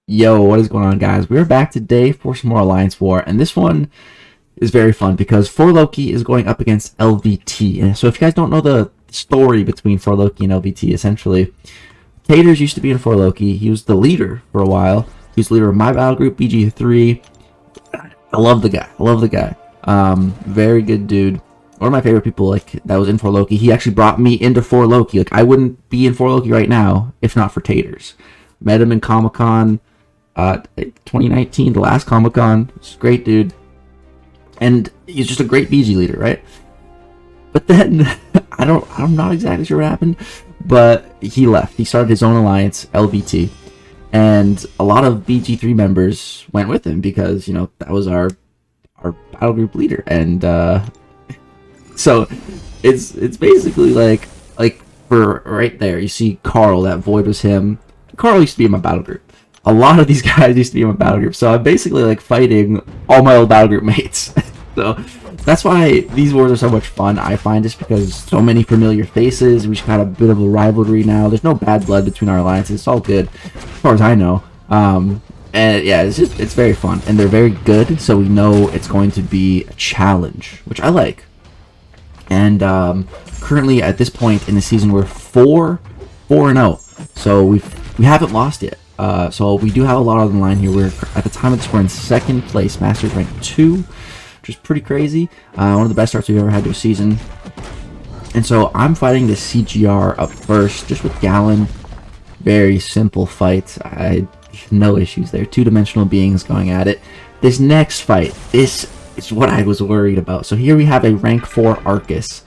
Yo, what is going on, guys? We're back today for some more Alliance War, and this one is very fun because 4Loki is going up against LVT. And so if you guys don't know the story between 4Loki and LVT, essentially, Taters used to be in 4Loki. He was the leader for a while. He was the leader of my battle group, BG3. I love the guy. I love the guy. Very good dude. One of my favorite people, like, that was in 4Loki. He actually brought me into 4Loki. Like, I wouldn't be in 4Loki right now if not for Taters. Met him in Comic-Con. 2019, the last Comic-Con. He's a great dude. And he's just a great BG leader, right? But then, I'm not exactly sure what happened, but he left. He started his own alliance, LVT. And a lot of BG3 members went with him because, you know, that was our battle group leader. And, so, it's basically like, for right there, you see Carl, that void was him. Carl used to be in my battle group. A lot of these guys used to be in my battle group, so I'm basically like fighting all my old battle group mates. So that's why these wars are so much fun, I find, just because so many familiar faces. We just got a bit of a rivalry now. There's no bad blood between our alliances. It's all good, as far as I know. And yeah, it's very fun, and they're very good, so we know it's going to be a challenge, which I like. And currently at this point in the season, we're 4-0, so we haven't lost yet. So we do have a lot on the line here. We're at the time of this, we're in second place, Masters rank 2, which is pretty crazy. One of the best starts we've ever had to a season. And so I'm fighting the CGR up first, just with Gallon. Very simple fight. No issues there. Two-dimensional beings going at it. This next fight, this is what I was worried about. So here we have a rank 4 Arcus,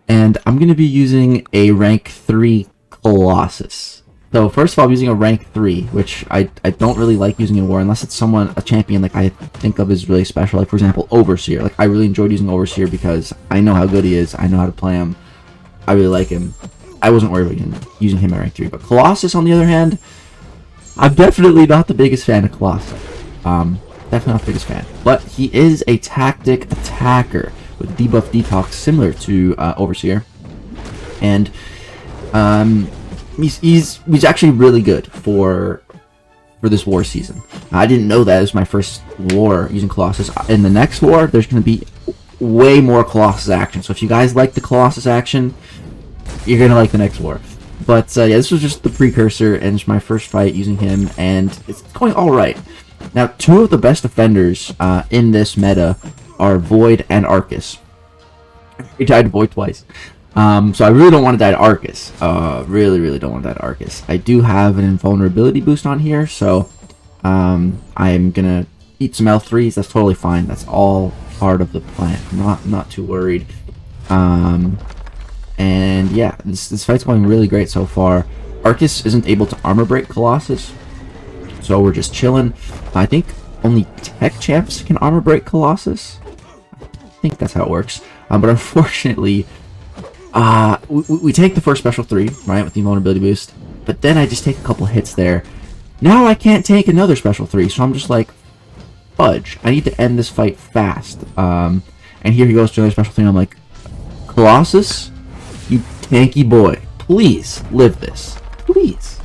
and I'm going to be using a rank 3 Colossus. So first of all, I'm using a rank 3, which I don't really like using in war unless it's a champion like I think of as really special. Like, for example, Overseer. Like, I really enjoyed using Overseer because I know how good he is. I know how to play him. I really like him. I wasn't worried about using him at rank 3. But Colossus, on the other hand, I'm definitely not the biggest fan of Colossus. Definitely not the biggest fan. But he is a tactic attacker with debuff detox similar to Overseer. And he's actually really good for this war season. I didn't know that. It was my first war using Colossus. In the next war, there's going to be way more Colossus action. So if you guys like the Colossus action, you're going to like the next war. But yeah, this was just the precursor, and it's my first fight using him, and it's going alright. Now, two of the best defenders in this meta are Void and Arcus. He died to Void twice. So I really don't want to die to Arcus. Really don't want to die to Arcus. I do have an invulnerability boost on here, so I'm gonna eat some L3s. That's totally fine. That's all part of the plan. I'm not too worried. And yeah, this fight's going really great so far. Arcus isn't able to armor break Colossus, so we're just chilling. I think only tech champs can armor break Colossus. I think that's how it works. But unfortunately, we take the first special 3, right, with the invulnerability boost, but then I just take a couple hits there. Now I can't take another special 3, so I'm just like, fudge. I need to end this fight fast. And here he goes to another special 3, and I'm like, Colossus, you tanky boy, please live this. Please.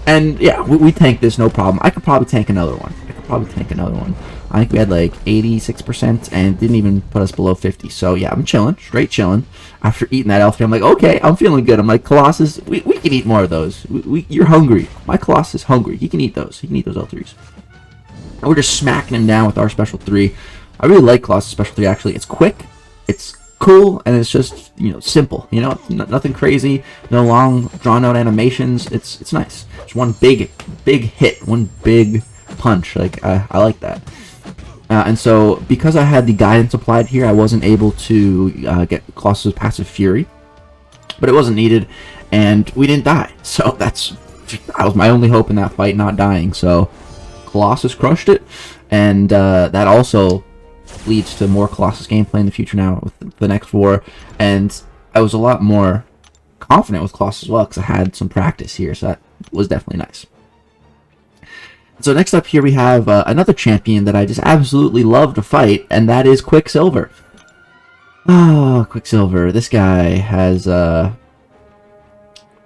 And yeah, we tanked this, no problem. I could probably tank another one. I think we had like 86% and didn't even put us below 50. So yeah, I'm chilling, straight chilling. After eating that L3, I'm like, okay, I'm feeling good. I'm like, Colossus, we can eat more of those. You're hungry. My Colossus is hungry. He can eat those. He can eat those L3s. And we're just smacking him down with our special 3. I really like Colossus special 3, actually. It's quick, it's cool, and it's just, you know, simple. You know, nothing crazy, no long, drawn-out animations. It's nice. It's one big hit, one big punch. Like, I like that. And so, because I had the guidance applied here, I wasn't able to get Colossus' passive Fury, but it wasn't needed, and we didn't die. So that was my only hope in that fight, not dying. So Colossus crushed it, and that also leads to more Colossus gameplay in the future now with the next war. And I was a lot more confident with Colossus as well because I had some practice here, so that was definitely nice. So next up here we have another champion that I just absolutely love to fight, and that is Quicksilver. Oh, Quicksilver. This guy has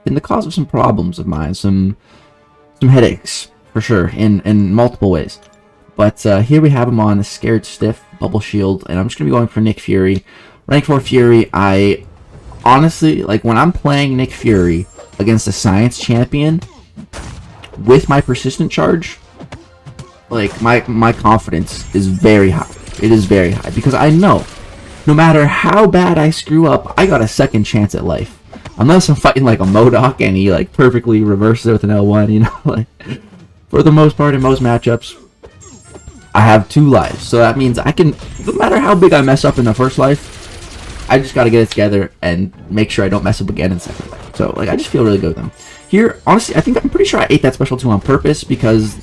been the cause of some problems of mine, some headaches for sure, in multiple ways. But here we have him on the Scared Stiff Bubble Shield, and I'm just gonna be going for Nick Fury. Rank 4 Fury. I honestly, like, when I'm playing Nick Fury against a Science Champion with my Persistent Charge, like, my confidence is very high. It is very high, because I know no matter how bad I screw up, I got a second chance at life. Unless I'm fighting like a MODOK and he like perfectly reverses it with an L1, you know, like, for the most part in most matchups, I have 2 lives. So that means I can, no matter how big I mess up in the first life, I just got to get it together and make sure I don't mess up again in second life. So, like, I just feel really good with them. Here, honestly, I'm pretty sure I ate that special 2 on purpose, because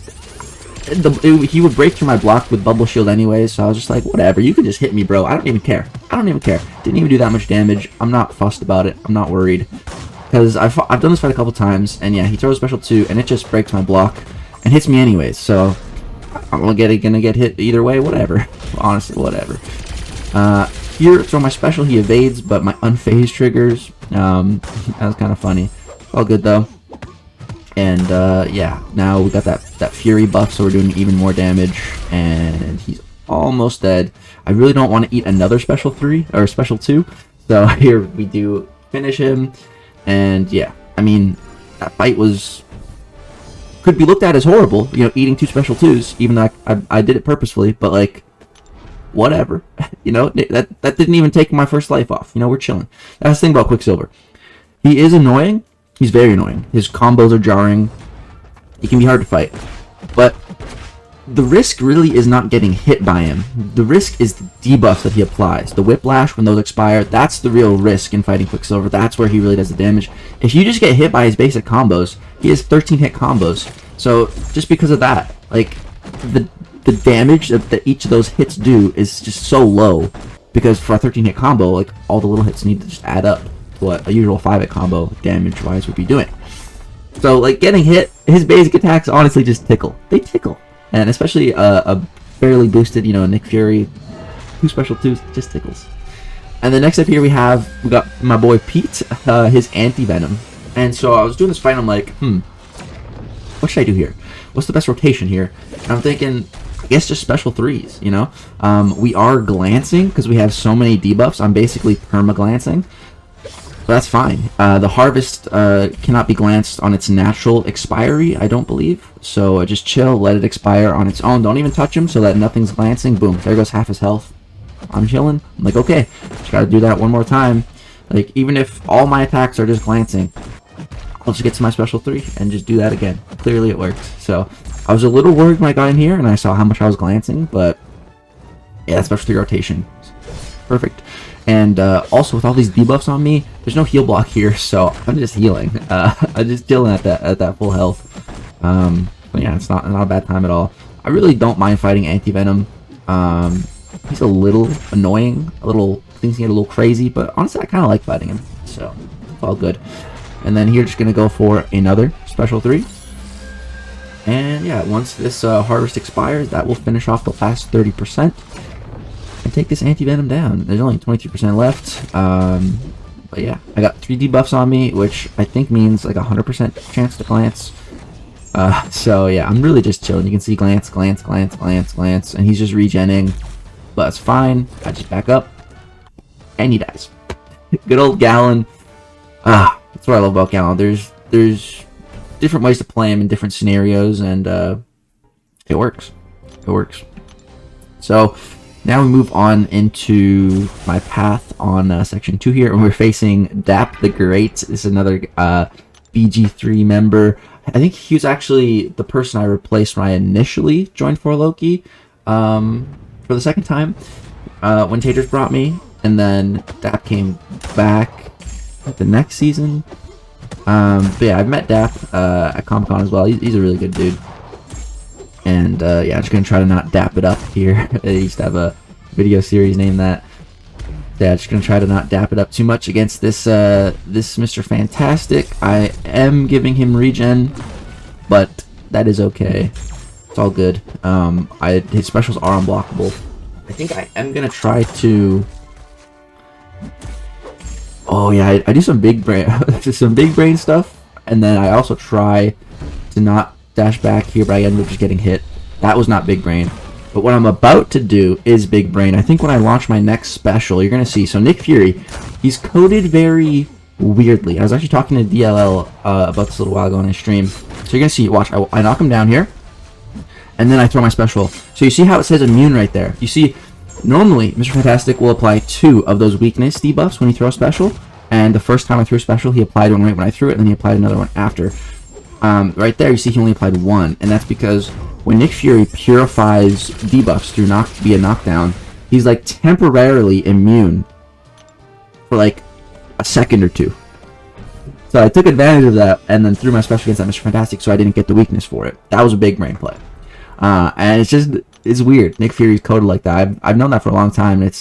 he would break through my block with Bubble Shield anyway, so I was just like, whatever, you can just hit me, bro. I don't even care. I don't even care. Didn't even do that much damage. I'm not fussed about it. I'm not worried. Because I've done this fight a couple times, and yeah, he throws special 2, and it just breaks my block and hits me anyways, so I'm gonna get hit either way, whatever. Honestly, whatever. Here, throw my special, he evades, but my unfazed triggers. That was kind of funny. All good though. And yeah, now we got that Fury buff, so we're doing even more damage, and he's almost dead. I really don't want to eat another special 3 or special 2, so here we do finish him. And yeah, I mean, that fight could be looked at as horrible, you know, eating 2 special 2s, even though I did it purposefully, but like, whatever. You know, that didn't even take my first life off. You know, we're chilling. That's the thing about Quicksilver. He is annoying. He's very annoying. His combos are jarring. He can be hard to fight. But the risk really is not getting hit by him. The risk is the debuffs that he applies. The Whiplash, when those expire, that's the real risk in fighting Quicksilver. That's where he really does the damage. If you just get hit by his basic combos, he has 13 hit combos. So just because of that, like, the damage that each of those hits do is just so low, because for a 13 hit combo, like, all the little hits need to just add up to what a usual 5 hit combo damage wise would be doing. So, like, getting hit, his basic attacks honestly just tickle. They tickle. And especially a barely boosted, you know, Nick Fury, 2 special 2s, just tickles. And then next up here we got my boy Pete, his Anti-Venom. And so I was doing this fight, and I'm like, what should I do here? What's the best rotation here? And I'm thinking, I guess just special 3s, you know? We are glancing, because we have so many debuffs. I'm basically perma-glancing. But that's fine. The Harvest cannot be glanced on its natural expiry, I don't believe. So just chill, let it expire on its own. Don't even touch him so that nothing's glancing. Boom, there goes half his health. I'm chilling. I'm like, okay, just gotta do that one more time. Like, even if all my attacks are just glancing, I'll just get to my special 3 and just do that again. Clearly it worked. So I was a little worried when I got in here and I saw how much I was glancing, but yeah, that special 3 rotation, perfect. And also, with all these debuffs on me, there's no heal block here, so I'm just healing. I'm just dealing at that full health. But yeah, it's not a bad time at all. I really don't mind fighting Anti-Venom. He's a little annoying, things get a little crazy, but honestly, I kind of like fighting him, so it's all good. And then here, just gonna go for another special 3. And yeah, once this Harvest expires, that will finish off the last 30%. And take this Anti-Venom down. There's only 23% left. But yeah, I got 3 debuffs on me, which I think means like 100% chance to glance. So yeah, I'm really just chilling. You can see glance, glance, glance, glance, glance, and he's just regenning. But it's fine. I just back up, and he dies. Good old Gallon. That's what I love about Gallon. There's different ways to play him in different scenarios, and it works. It works. So now we move on into my path on section 2 here, and we're facing Dap the Great. This is another BG3 member. I think he was actually the person I replaced when I initially joined 4Loki for the second time when Taters brought me, and then Dap came back the next season. But yeah, I've met Dap at Comic-Con as well. He's a really good dude. And yeah, I'm just gonna try to not dap it up here. I used to have a video series named that. Yeah, just gonna try to not dap it up too much against this this Mr. Fantastic. I am giving him regen, but that is okay. It's all good. His specials are unblockable. I think I am gonna try to. Oh, Oh yeah, I do some big brain, some big brain stuff, and then I also try to not dash back here, but I end up just getting hit. That was not big brain. But what I'm about to do is big brain. I think when I launch my next special, you're gonna see. So Nick Fury, he's coded very weirdly. I was actually talking to DLL about this a little while ago on his stream. So you're gonna see. Watch, I knock him down here, and then I throw my special. So you see how it says immune right there. You see. Normally, Mr. Fantastic will apply 2 of those weakness debuffs when he throws special, and the first time I threw a special, he applied one right when I threw it, and then he applied another one after. Right there, you see he only applied 1, and that's because when Nick Fury purifies debuffs through via knockdown, he's like temporarily immune for like a second or 2. So I took advantage of that, and then threw my special against that Mr. Fantastic, so I didn't get the weakness for it. That was a big brain play. And it's weird. Nick Fury's coded like that. I've known that for a long time. And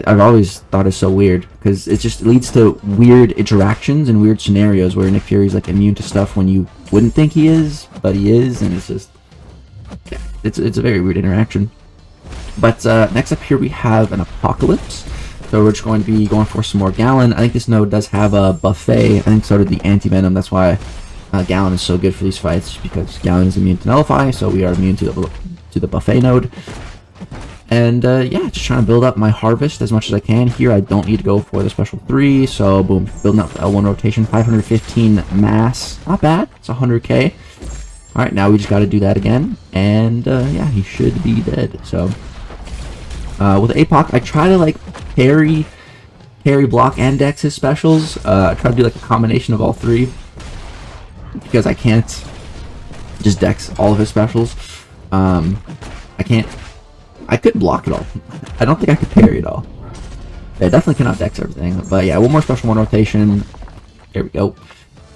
I've always thought it's so weird because it just leads to weird interactions and weird scenarios where Nick Fury's like immune to stuff when you wouldn't think he is, but he is, and it's just it's a very weird interaction. But next up here we have an Apocalypse. So we're just going to be going for some more Gallon. I think this node does have a buffet. I think so did the Anti-Venom. That's why Gallon is so good for these fights, because Gallon is immune to Nullify, so we are immune to the buffet node. And yeah, just trying to build up my harvest as much as I can. Here I don't need to go for the special 3, so boom, building up the L1 rotation. 515 mass, not bad. It's 100k. All right, now we just got to do that again, and yeah, he should be dead. So with APOC, I try to like parry block and dex his specials. I try to do like a combination of all 3, because I can't just dex all of his specials. I could block it all. I don't think I could parry it all. I definitely cannot dex everything. But yeah, one more special 1 rotation. Here we go.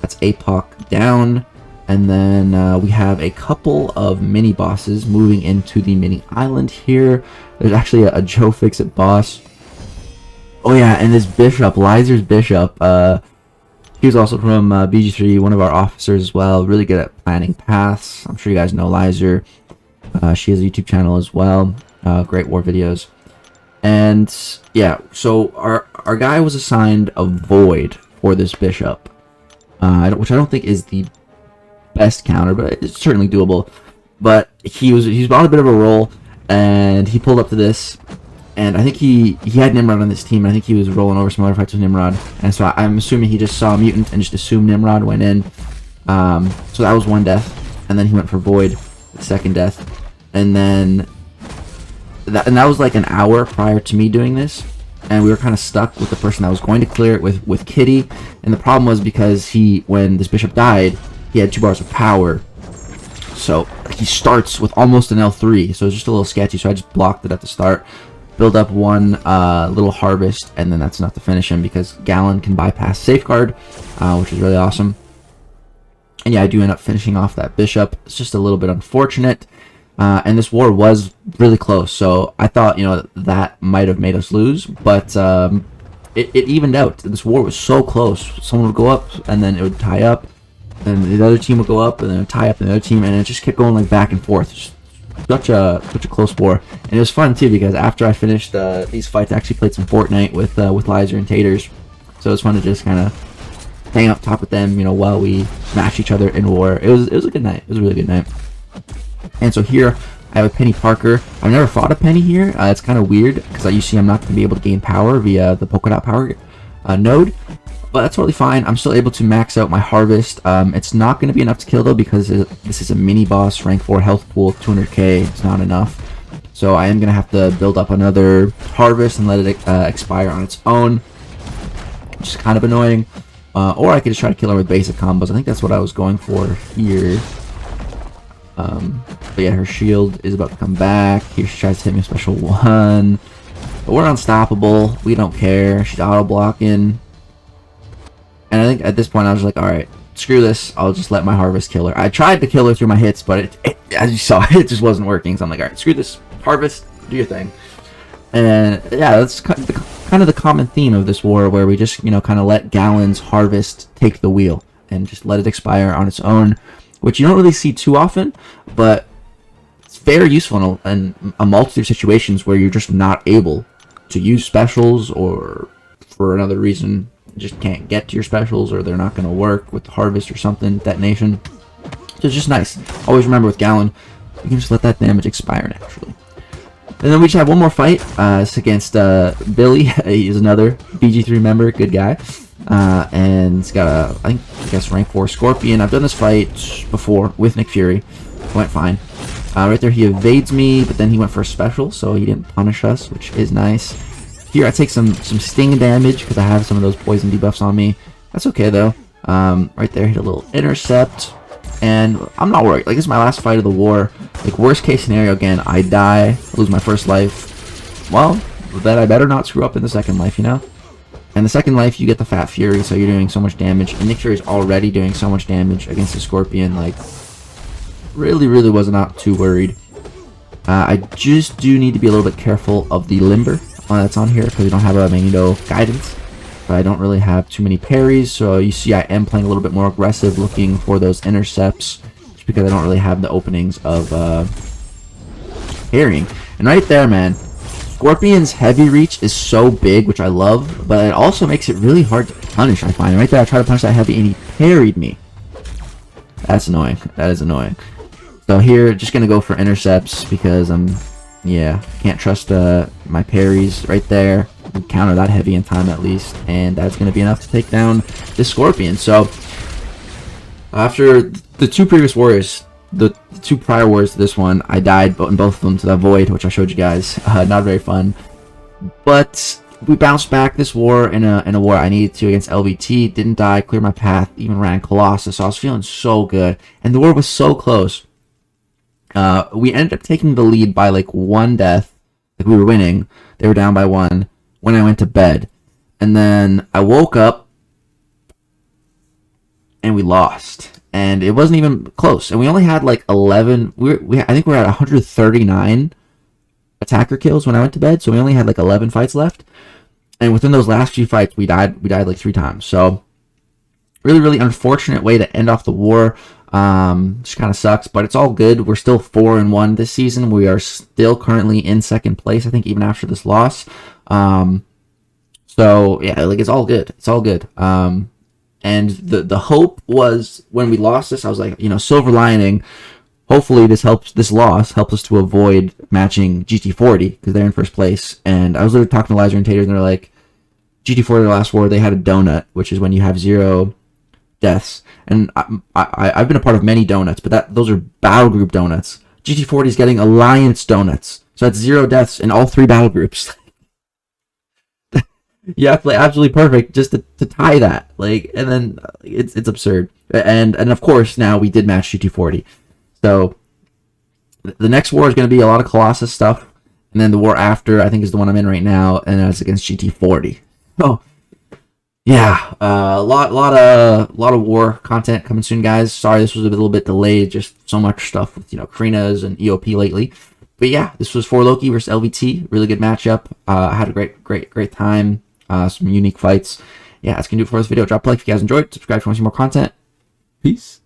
That's APOC down. And then we have a couple of mini bosses moving into the mini island here. There's actually a Joe Fixit boss. Oh yeah, and this Bishop, Lizer's Bishop. He was also from BG3, one of our officers as well. Really good at planning paths. I'm sure you guys know Lizer. She has a YouTube channel as well. Great war videos. And yeah, so our guy was assigned a Void for this Bishop, which I don't think is the best counter, but it's certainly doable. But he's on a bit of a roll, and he pulled up to this. And I think he had Nimrod on this team. I think he was rolling over some other fights with Nimrod. And so I'm assuming he just saw a Mutant and just assumed Nimrod went in. So that was 1 death. And then he went for Void, the 2nd death. And then... that was like an hour prior to me doing this. And we were kind of stuck with the person that was going to clear it with Kitty. And the problem was because when this Bishop died, he had 2 bars of power. So he starts with almost an L3. So it's just a little sketchy. So I just blocked it at the start. Build up 1 little harvest, and then that's enough to finish him because Gallon can bypass Safeguard, which is really awesome. And yeah, I do end up finishing off that Bishop. It's just a little bit unfortunate. And this war was really close, so I thought, that might have made us lose, but it evened out. This war was so close. Someone would go up, and then it would tie up, and the other team would go up, and then it would tie up the other team, and it just kept going like back and forth. Just such a close war, and it was fun too because after I finished these fights, I actually played some Fortnite with Lizer and Taters, so it was fun to just kind of hang up top with them, while we match each other in war. It was a good night. It was a really good night. And so here I have a Penny Parker. I've never fought a Penny here. It's kind of weird because you see I'm not going to be able to gain power via the polka dot power node. But that's totally fine. I'm still able to max out my harvest. It's not going to be enough to kill though because this is a mini boss, rank 4 health pool, 200k. It's not enough. So I am going to have to build up another harvest and let it expire on its own, which is kind of annoying. Or I could just try to kill her with basic combos. I think that's what I was going for here. But yeah, her shield is about to come back. Here she tries to hit me with special 1. But we're unstoppable. We don't care. She's auto-blocking. And I think at this point I was like, alright, screw this. I'll just let my harvest kill her. I tried to kill her through my hits, but as you saw, it just wasn't working. So I'm like, alright, screw this. Harvest, do your thing. And yeah, that's kind of the common theme of this war, where we just, kind of let Gallon's harvest take the wheel and just let it expire on its own, which you don't really see too often, but it's very useful in a multitude of situations where you're just not able to use specials or for another reason just can't get to your specials, or they're not going to work with the harvest or something, detonation. So it's just nice. Always remember with Gallon, you can just let that damage expire naturally. And then we just have one more fight. It's against Billy. He's another BG3 member, good guy. And he's got a, I guess, rank 4 Scorpion. I've done this fight before with Nick Fury. Went fine. Right there he evades me, but then he went for a special, so he didn't punish us, which is nice. Here I take some sting damage because I have some of those poison debuffs on me. That's okay though. Right there hit a little intercept. And I'm not worried. Like, this is my last fight of the war. Like, worst case scenario, again, I die, lose my first life. Well, then I better not screw up in the second life, you know? And the second life, you get the Fat Fury, so you're doing so much damage. And Nick Fury's already doing so much damage against the Scorpion. Like, really was not too worried. I just do need to be a little bit careful of the Limber that's on here, because we don't have a Magneto guidance. I don't really have too many parries, so you see I am playing a little bit more aggressive, looking for those intercepts, just because I don't really have the openings of parrying. And right there, man, Scorpion's heavy reach is so big, which I love, but it also makes it really hard to punish, I find. Right there, I tried to punish that heavy, and he parried me. That's annoying. That is annoying. So here, just going to go for intercepts, because yeah, can't trust my parries right there. Counter that heavy in time at least, and that's going to be enough to take down this Scorpion. So after the two previous wars, the two prior wars to this one, I died in both of them to that void, which I showed you guys. Not very fun, but we bounced back this war in a war I needed to against LVT. Didn't die, cleared my path, even ran Colossus. So I was feeling so good, and the war was so close. We ended up taking the lead by like 1 death. Like, we were winning, they were down by 1 when I went to bed, and then I woke up and we lost, and it wasn't even close, and we only had like 11. I think we're at 139 attacker kills when I went to bed, so we only had like 11 fights left, and within those last few fights we died like 3 times. So really unfortunate way to end off the war. Just kind of sucks, but it's all good. We're still 4-1 this season. We are still currently in 2nd place, I think, even after this loss. So yeah, like, it's all good. It's all good. And the hope was, when we lost this, I was like, you know, silver lining. Hopefully this loss helps us to avoid matching GT40, because they're in 1st place. And I was literally talking to Liza and Taters, and they're like, GT40 the last war, they had a donut, which is when you have 0 deaths. And I've been a part of many donuts, but those are battle group donuts. GT40 is getting Alliance donuts, so that's 0 deaths in all 3 battle groups. You have to play absolutely perfect just to tie that, like, and then it's absurd. And of course now we did match GT40, so the next war is going to be a lot of Colossus stuff, and then the war after, I think, is the one I'm in right now, and that's against GT40. So yeah, a lot of war content coming soon, guys. Sorry this was a little bit delayed, just so much stuff with, you know, Krinas and EOP lately. But yeah, this was for Loki versus LVT. Really good matchup. I had a great time. Some unique fights. Yeah, that's gonna do it for this video. Drop a like if you guys enjoyed. Subscribe if you want to see more content. Peace.